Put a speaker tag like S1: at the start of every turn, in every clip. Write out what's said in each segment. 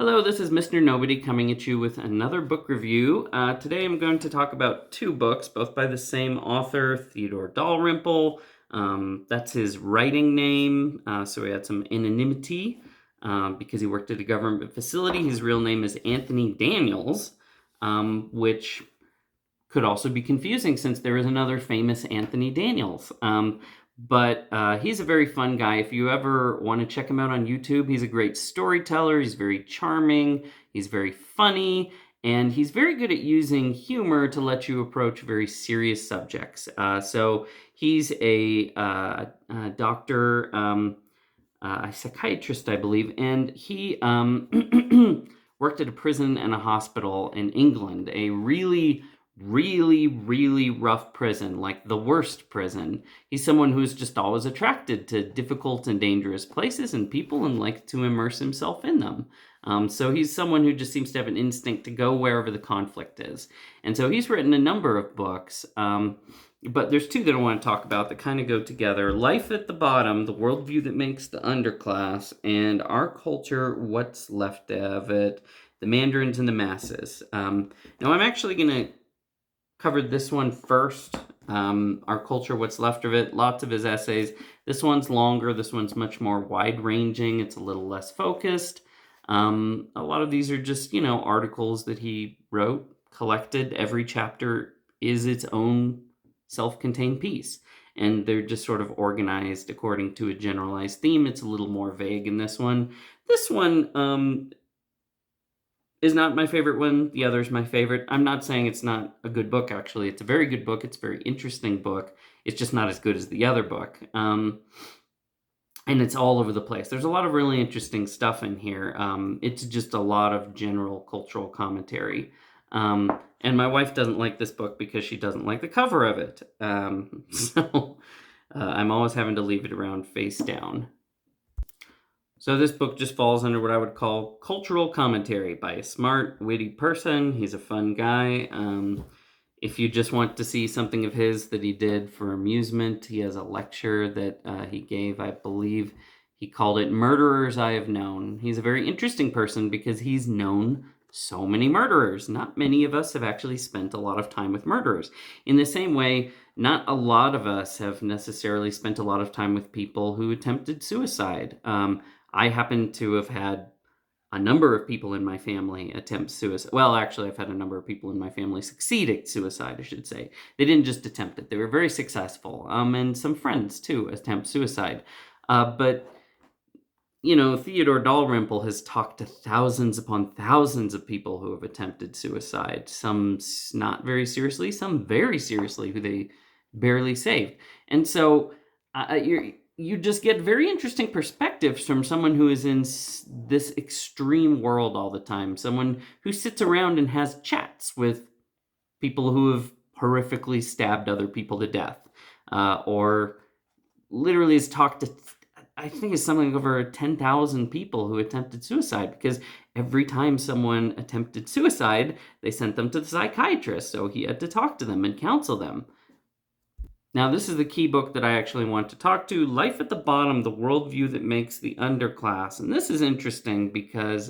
S1: Hello, this is Mr. Nobody coming at you with another book review. Today I'm going to talk about two books, both by the same author, Theodore Dalrymple. That's his writing name, so he had some anonymity because he worked at a government facility. His real name is Anthony Daniels, which could also be confusing since there is another famous Anthony Daniels. But he's a very fun guy. If you ever want to check him out on YouTube, he's a great storyteller. He's very charming. He's very funny. And he's very good at using humor to let you approach very serious subjects. So he's a doctor, a psychiatrist, I believe, and he worked at a prison and a hospital in England, a really rough prison, like the worst prison. He's someone who's just always attracted to difficult and dangerous places and people and like to immerse himself in them. So he's someone who just seems to have an instinct to go wherever the conflict is. And so he's written a number of books, but there's two that I want to talk about that kind of go together. Life at the Bottom, The Worldview That Makes the Underclass, and Our Culture, What's Left of It, The Mandarins and the Masses. Now I'm actually going to covered this one first, Our Culture, What's Left of It, lots of his essays. This one's longer, this one's much more wide-ranging, it's a little less focused. A lot of these are just, articles that he wrote, collected. Every chapter is its own self-contained piece, and they're just sort of organized according to a generalized theme. It's a little more vague in this one. This one, is not my favorite one. The other's my favorite. I'm not saying it's not a good book, actually. It's a very good book. It's a very interesting book. It's just not as good as the other book. And it's all over the place. There's a lot of really interesting stuff in here. It's just a lot of general cultural commentary. And my wife doesn't like this book because she doesn't like the cover of it. So I'm always having to leave it around face down. So this book just falls under what I would call cultural commentary by a smart, witty person. He's a fun guy. If you just want to see something of his that he did for amusement, he has a lecture that he gave, I believe he called it Murderers I Have Known. He's a very interesting person because he's known so many murderers. Not many of us have actually spent a lot of time with murderers. In the same way, not a lot of us have necessarily spent a lot of time with people who attempted suicide. I happen to have had a number of people in my family attempt suicide. Well, actually, I've had a number of people in my family succeed at suicide, I should say. They didn't just attempt it. They were very successful. And some friends, too, attempt suicide. But Theodore Dalrymple has talked to thousands upon thousands of people who have attempted suicide. Some not very seriously, some very seriously, who they barely saved. And so you just get very interesting perspectives from someone who is in this extreme world all the time. Someone who sits around and has chats with people who have horrifically stabbed other people to death. Or literally has talked to, I think it's something like over 10,000 people who attempted suicide, because every time someone attempted suicide, they sent them to the psychiatrist. So he had to talk to them and counsel them. Now, this is the key book that I actually want to talk to, Life at the Bottom, The Worldview That Makes the Underclass. And this is interesting because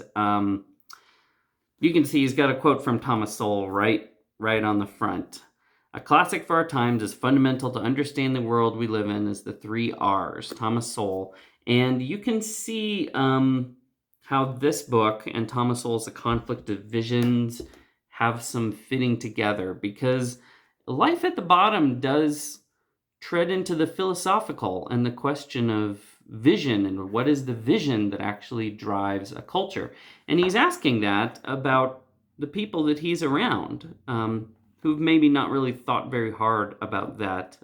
S1: you can see he's got a quote from Thomas Sowell right on the front. A classic for our times, as fundamental to understand the world we live in as the 3 R's, Thomas Sowell. And you can see how this book and Thomas Sowell's A Conflict of Visions have some fitting together, because Life at the Bottom does tread into the philosophical and the question of vision, and what is the vision that actually drives a culture. And he's asking that about the people that he's around, who've maybe not really thought very hard about that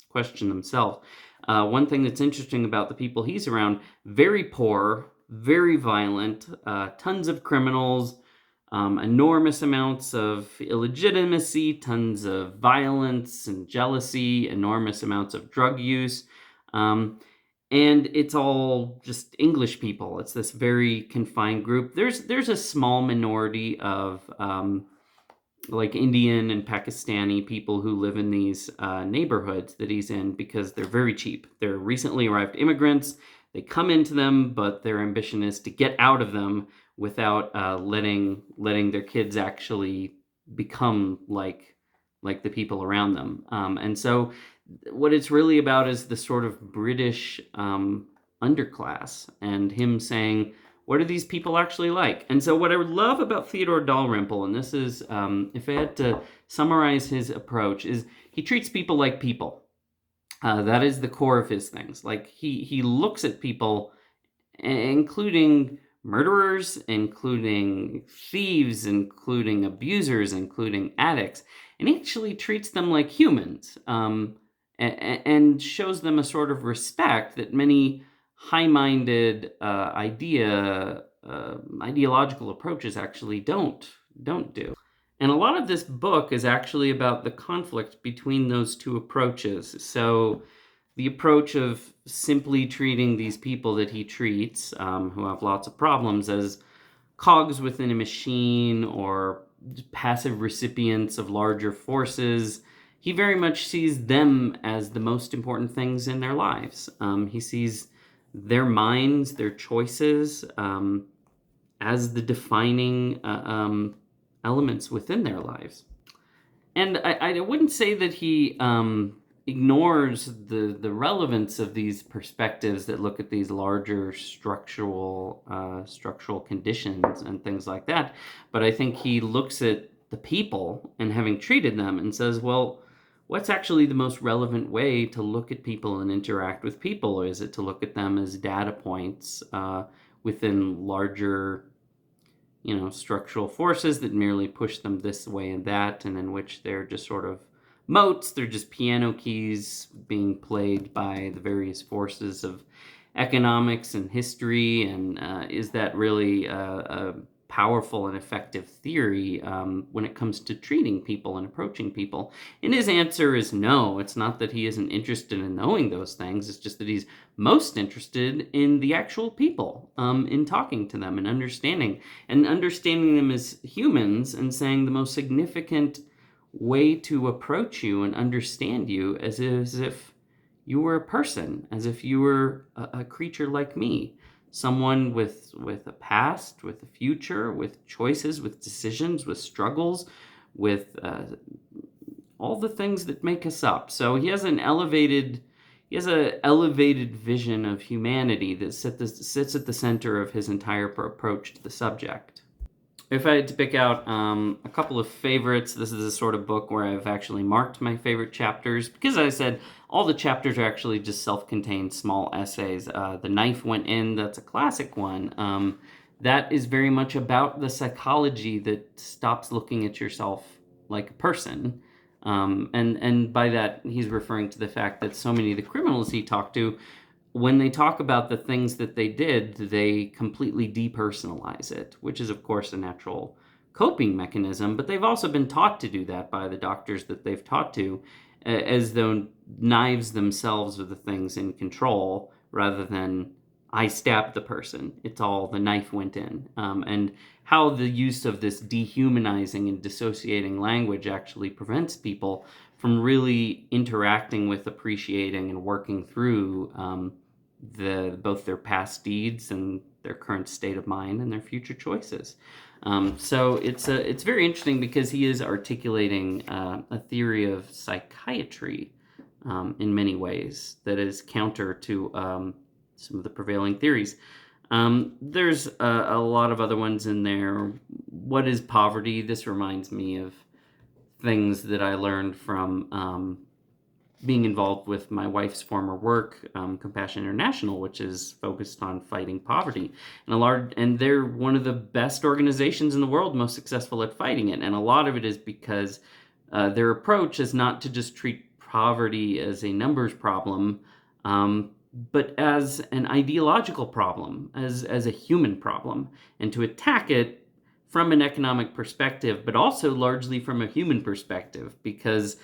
S1: question themselves. One thing that's interesting about the people he's around, very poor, very violent, tons of criminals, enormous amounts of illegitimacy, tons of violence and jealousy, enormous amounts of drug use. And it's all just English people. It's this very confined group. There's a small minority of like Indian and Pakistani people who live in these neighborhoods that he's in, because they're very cheap. They're recently arrived immigrants. They come into them, but their ambition is to get out of them, without letting their kids actually become like the people around them. And so what it's really about is the sort of British underclass, and him saying, what are these people actually like? And so what I love about Theodore Dalrymple, and this is, if I had to summarize his approach, is he treats people like people. That is the core of his things. Like he looks at people, including murderers, including thieves, including abusers, including addicts, and he actually treats them like humans, and shows them a sort of respect that many high-minded ideological approaches actually don't do. And a lot of this book is actually about the conflict between those two approaches. So the approach of simply treating these people that he treats, who have lots of problems, as cogs within a machine or passive recipients of larger forces, he very much sees them as the most important things in their lives. He sees their minds, their choices, as the defining elements within their lives. And I wouldn't say that he ignores the relevance of these perspectives that look at these larger structural conditions and things like that. But I think he looks at the people and having treated them and says, well, what's actually the most relevant way to look at people and interact with people? Or is it to look at them as data points within larger structural forces that merely push them this way and that, and in which they're just sort of motes, they're just piano keys being played by the various forces of economics and history, and is that really a powerful and effective theory when it comes to treating people and approaching people? And his answer is no. It's not that he isn't interested in knowing those things, it's just that he's most interested in the actual people, in talking to them and understanding them as humans, and saying the most significant way to approach you and understand you as if you were a person, as if you were a creature like me, someone with a past, with a future, with choices, with decisions, with struggles, with all the things that make us up. So he has an elevated vision of humanity that sits at the center of his entire approach to the subject. If I had to pick out a couple of favorites, this is a sort of book where I've actually marked my favorite chapters, because as I said, all the chapters are actually just self-contained small essays. The Knife Went In, that's a classic one. That is very much about the psychology that stops looking at yourself like a person. And by that, he's referring to the fact that so many of the criminals he talked to, when they talk about the things that they did, they completely depersonalize it, which is, of course, a natural coping mechanism. But they've also been taught to do that by the doctors that they've taught to, as though knives themselves are the things in control, rather than I stabbed the person. It's all the knife went in. And how the use of this dehumanizing and dissociating language actually prevents people from really interacting with, appreciating, and working through both their past deeds and their current state of mind and their future choices. So it's very interesting, because he is articulating a theory of psychiatry in many ways that is counter to some of the prevailing theories. There's a lot of other ones in there. What is poverty? This reminds me of things that I learned from being involved with my wife's former work, Compassion International, which is focused on fighting poverty. And they're one of the best organizations in the world, most successful at fighting it. And a lot of it is because their approach is not to just treat poverty as a numbers problem, but as an ideological problem, as a human problem, and to attack it from an economic perspective, but also largely from a human perspective, because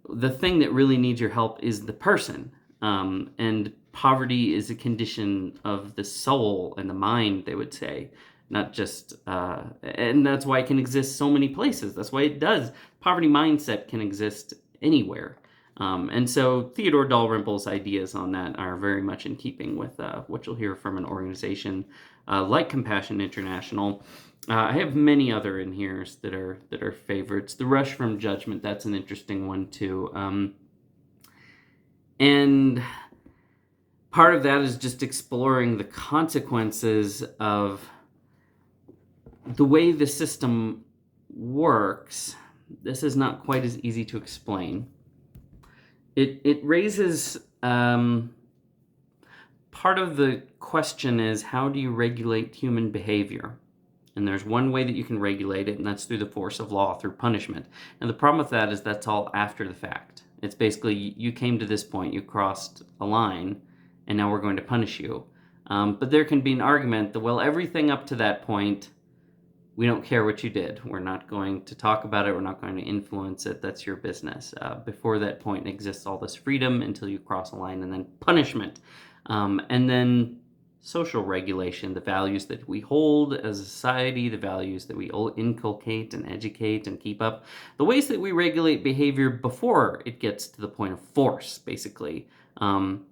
S1: the thing that really needs your help is the person. And poverty is a condition of the soul and the mind, they would say, not just, and that's why it can exist so many places. That's why it does. Poverty mindset can exist anywhere. And so Theodore Dalrymple's ideas on that are very much in keeping with what you'll hear from an organization like Compassion International. I have many other in here that are favorites. The Rush from Judgment, that's an interesting one too. And part of that is just exploring the consequences of the way the system works. This is not quite as easy to explain. It raises part of the question is, how do you regulate human behavior? And there's one way that you can regulate it, and that's through the force of law, through punishment. And the problem with that is that's all after the fact. It's basically, you came to this point, you crossed a line, and now we're going to punish you. But there can be an argument that, well, everything up to that point, we don't care what you did. We're not going to talk about it. We're not going to influence it. That's your business. Before that point exists all this freedom until you cross a line, and then punishment. And then social regulation, the values that we hold as a society, the values that we inculcate and educate and keep up, the ways that we regulate behavior before it gets to the point of force, basically. And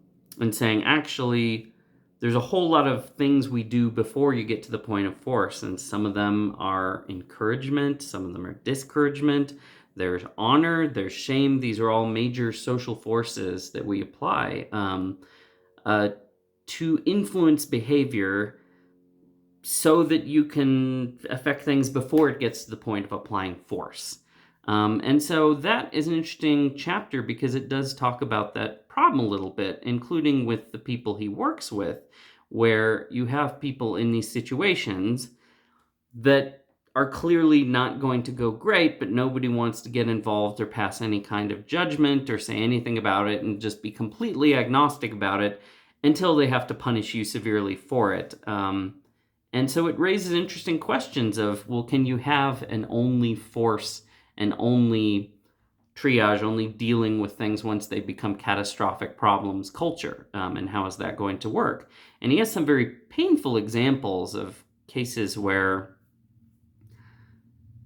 S1: saying, actually, there's a whole lot of things we do before you get to the point of force, and some of them are encouragement, some of them are discouragement, there's honor, there's shame. These are all major social forces that we apply to influence behavior so that you can affect things before it gets to the point of applying force. And so that is an interesting chapter because it does talk about that problem a little bit, including with the people he works with, where you have people in these situations that are clearly not going to go great, but nobody wants to get involved or pass any kind of judgment or say anything about it, and just be completely agnostic about it until they have to punish you severely for it. And so it raises interesting questions of, well, can you have an only force and only triage, only dealing with things once they become catastrophic problems culture? And how is that going to work? And he has some very painful examples of cases where,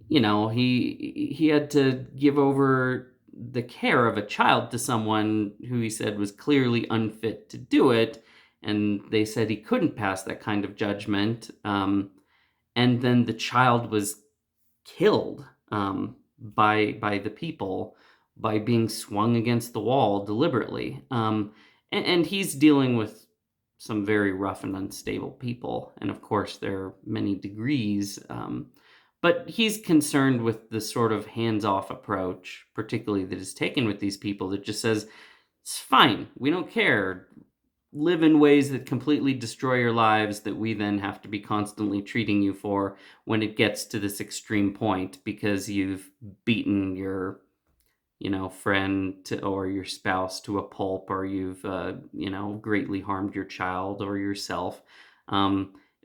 S1: he had to give over the care of a child to someone who he said was clearly unfit to do it. And they said he couldn't pass that kind of judgment. And then the child was killed by the people by being swung against the wall deliberately. And he's dealing with some very rough and unstable people. And of course, there are many degrees. But he's concerned with the sort of hands-off approach, particularly that is taken with these people, that just says, it's fine, we don't care. Live in ways that completely destroy your lives that we then have to be constantly treating you for when it gets to this extreme point because you've beaten your, friend or your spouse to a pulp, or you've, greatly harmed your child or yourself.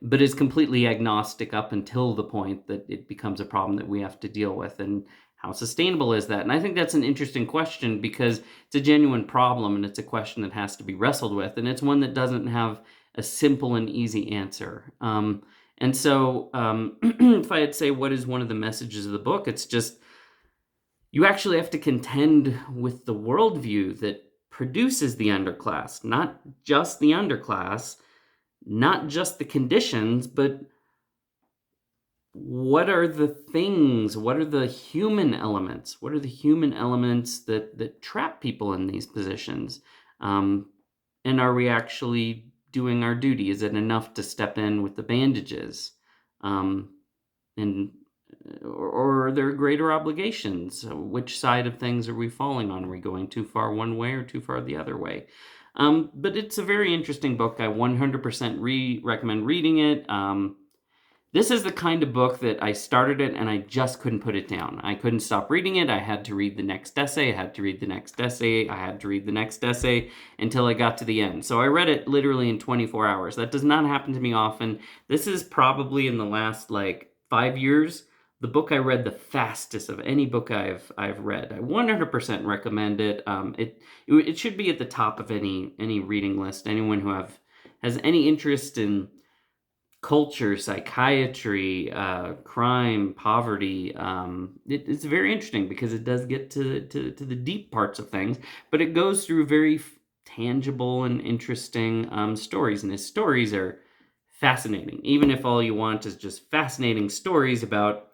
S1: But is completely agnostic up until the point that it becomes a problem that we have to deal with. And how sustainable is that? And I think that's an interesting question because it's a genuine problem, and it's a question that has to be wrestled with. And it's one that doesn't have a simple and easy answer. And so if I had to say what is one of the messages of the book, it's just, you actually have to contend with the worldview that produces the underclass, not just the underclass, not just the conditions, but what are the things, what are the human elements? What are the human elements that trap people in these positions? And are we actually doing our duty? Is it enough to step in with the bandages? Or are there greater obligations? Which side of things are we falling on? Are we going too far one way or too far the other way? But it's a very interesting book. I 100% recommend reading it. This is the kind of book that I started it and I just couldn't put it down. I couldn't stop reading it. I had to read the next essay. I had to read the next essay. I had to read the next essay until I got to the end. So I read it literally in 24 hours. That does not happen to me often. This is probably in the last 5 years the book I read the fastest of any book I've read. I 100% recommend it. It should be at the top of any reading list. Anyone who has any interest in culture, psychiatry, crime, poverty. It's very interesting because it does get to the deep parts of things, but it goes through very tangible and interesting stories, and his stories are fascinating. Even if all you want is just fascinating stories about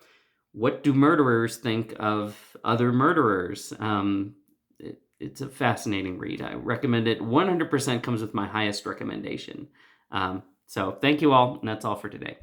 S1: what do murderers think of other murderers. It's a fascinating read. I recommend it. 100% comes with my highest recommendation. So thank you all, and that's all for today.